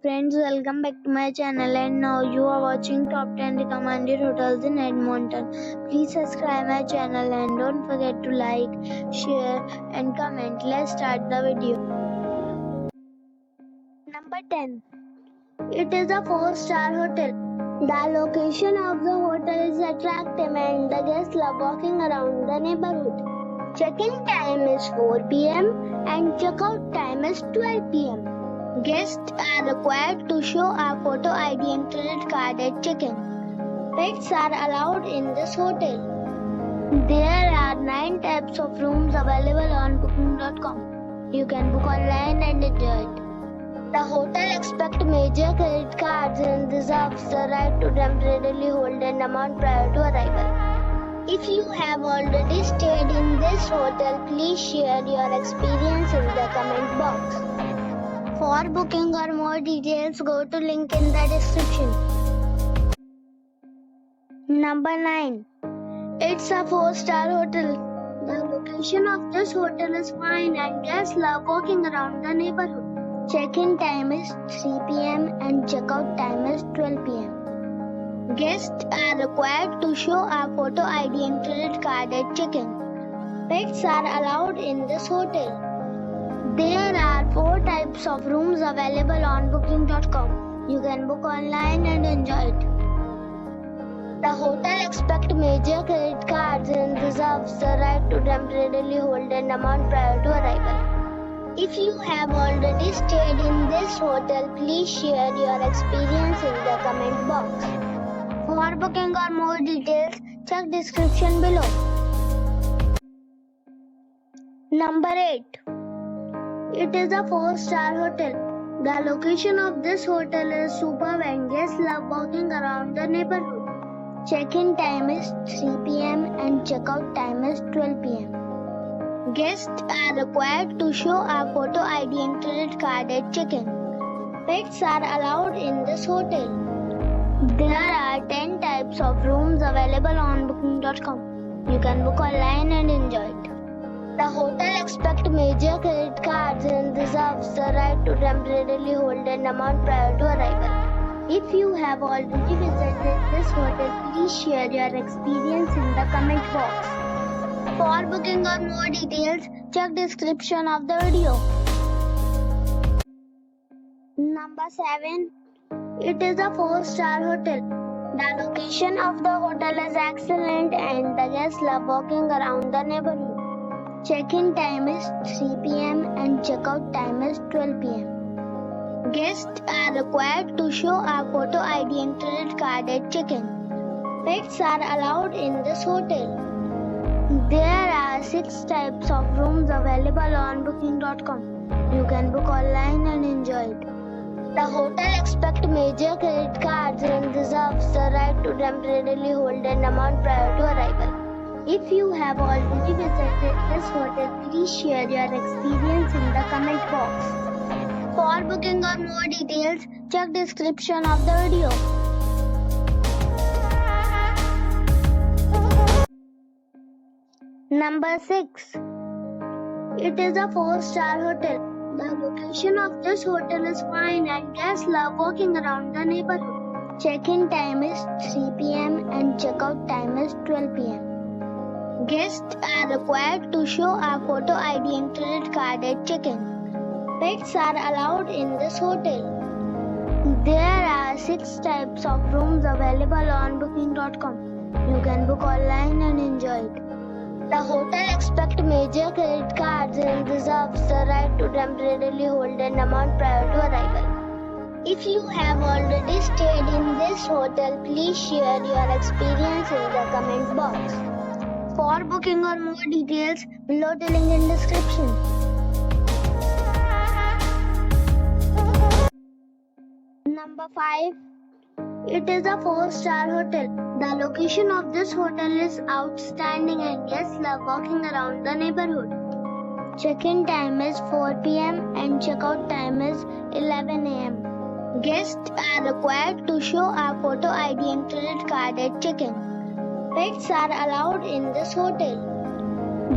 friends, welcome back to my channel, and now you are watching top 10 recommended hotels in Edmonton. Please subscribe my channel and don't forget to like, share and comment. Let's start the video. Number 10. It is a 4-star hotel. The location of the hotel is attractive and the guests love walking around the neighborhood. Check-in time is 4 p.m. and check-out time is 12 p.m. Guests are required to show a photo ID and credit card at check-in. Pets are allowed in this hotel. There are 9 types of rooms available on booking.com. You can book online and enjoy it. The hotel accepts major credit cards and reserves the right to temporarily hold an amount prior to arrival. If you have already stayed in this hotel, please share your experience in the comment box. For booking or more details, go to link in the description. Number 9. It's a 4-star hotel. The location of this hotel is fine and guests love walking around the neighborhood. Check-in time is 3 p.m. and check-out time is 12 p.m. Guests are required to show a photo ID and credit card at check-in. Pets are allowed in this hotel. There are 4 types of rooms available on booking.com. You can book online and enjoy it. The hotel accepts major credit cards and reserves the right to temporarily hold an amount prior to arrival. If you have already stayed in this hotel, please share your experience in the comment box. For booking or more details, check description below. Number 8. It is a 4-star hotel. The location of this hotel is superb and guests love walking around the neighborhood. Check-in time is 3 p.m. and check-out time is 12 p.m. Guests are required to show a photo ID and credit card at check-in. Pets are allowed in this hotel. There are 10 types of rooms available on booking.com. You can book online and enjoy it. The hotel accepts major credit cards and reserves the right to temporarily hold an amount prior to arrival. If you have already visited this hotel, please share your experience in the comment box. For booking or more details, check description of the video. Number 7. It is a 4-star hotel. The location of the hotel is excellent and the guests love walking around the neighborhood. Check-in time is 3 p.m. and check-out time is 12 p.m. Guests are required to show a photo ID and credit card at check-in. Pets are allowed in this hotel. There are 6 types of rooms available on booking.com. You can book online and enjoy it. The hotel accepts major credit cards and reserves the right to temporarily hold an amount prior to arrival. If you have already visited this hotel, please share your experience in the comment box. For booking or more details, check description of the video. Number 6. It is a 4-star hotel. The location of this hotel is fine and guests love walking around the neighborhood. Check-in time is 3 p.m. and check-out time is 12 p.m. Guests are required to show a photo ID and credit card at check-in. Pets are allowed in this hotel. There are 6 types of rooms available on booking.com. You can book online and enjoy it. The hotel accepts major credit cards and reserves the right to temporarily hold an amount prior to arrival. If you have already stayed in this hotel, please share your experience in the comment box. For booking or more details, below the link in description. Number 5. It is a 4-star hotel. The location of this hotel is outstanding and guests love walking around the neighborhood. Check-in time is 4 p.m. and check-out time is 11 a.m. Guests are required to show a photo ID and credit card at check-in. Pets are allowed in this hotel.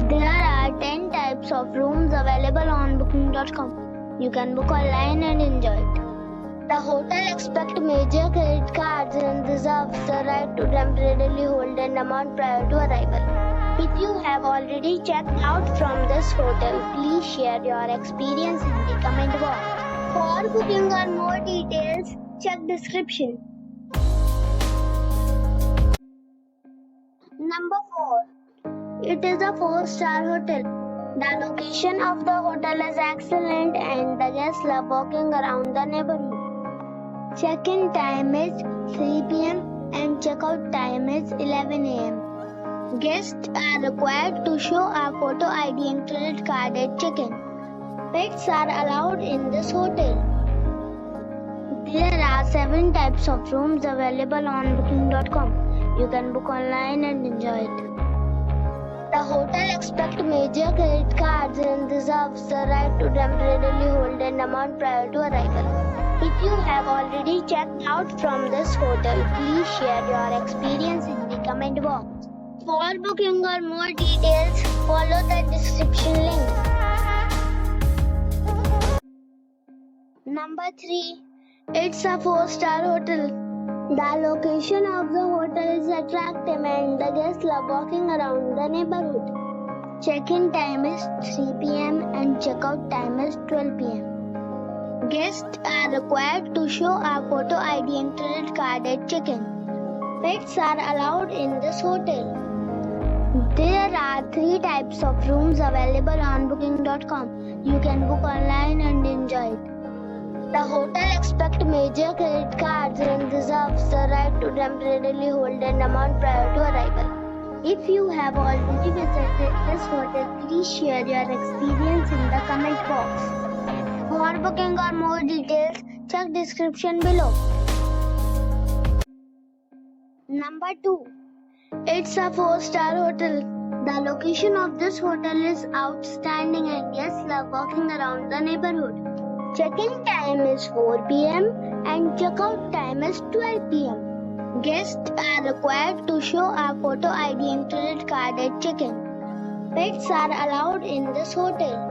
There are 10 types of rooms available on booking.com. You can book online and enjoy it. The expect major credit cards and reserves the right to temporarily hold an amount prior to arrival. If you have already checked out from this hotel, please share your experience in the comment box. For booking or more details, check description. Number 4. It is a 4-star hotel. The location of the hotel is excellent and the guests love walking around the neighborhood. Check-in time is 3 p.m. and check-out time is 11 a.m. Guests are required to show a photo ID and credit card at check-in. Pets are allowed in this hotel. There are 7 types of rooms available on booking.com. You can book online and enjoy it. The hotel expects major credit cards and reserves the right to temporarily hold an amount prior to arrival. If you have already checked out from this hotel, please share your experience in the comment box. For booking or more details, follow the description link. Number 3. It's a 4-star hotel. The location of the hotel is attractive and the guests love walking around the neighborhood. Check-in time is 3 p.m. and check-out time is 12 p.m. Guests are required to show a photo ID and credit card at check-in. Pets are allowed in this hotel. There are 3 types of rooms available on booking.com. You can book online and enjoy it. The hotel expects major credit cards and reserves the right to temporarily hold an amount prior to arrival. If you have already visited this hotel, please share your experience in the comment box. For booking or more details, check description below. Number 2. It's a 4-star hotel. The location of this hotel is outstanding and guests love walking around the neighborhood. Check-in time is 4 p.m. and check-out time is 12 p.m. Guests are required to show a photo ID and credit card at check-in. Pets are allowed in this hotel.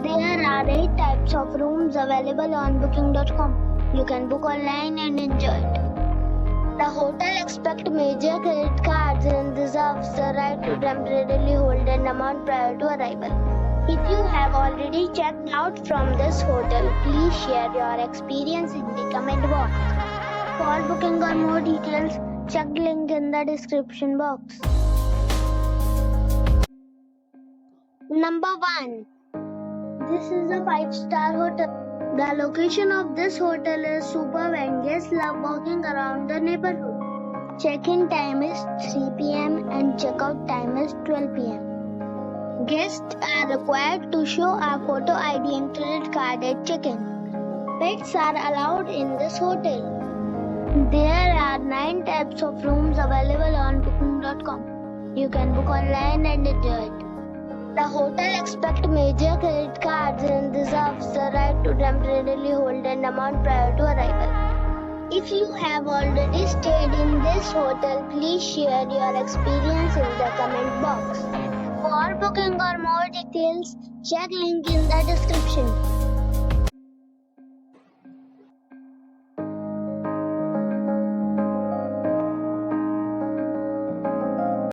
There are 8 types of rooms available on booking.com. You can book online and enjoy it. The hotel expects major credit cards and reserves the right to temporarily hold an amount prior to arrival. If you have already checked out from this hotel, please share your experience in the comment box. For booking or more details, check the link in the description box. Number 1. This is a 5-star hotel. The location of this hotel is superb and guests love walking around the neighborhood. Check-in time is 3 p.m. and check-out time is 12 p.m. Guests are required to show a photo ID and credit card at check-in. Pets are allowed in this hotel. There are 9 types of rooms available on booking.com. You can book online and enjoy it. The hotel expects major credit cards and reserves the right to temporarily hold an amount prior to arrival. If you have already stayed in this hotel, please share your experience in the comment box. For booking or more details, check link in the description.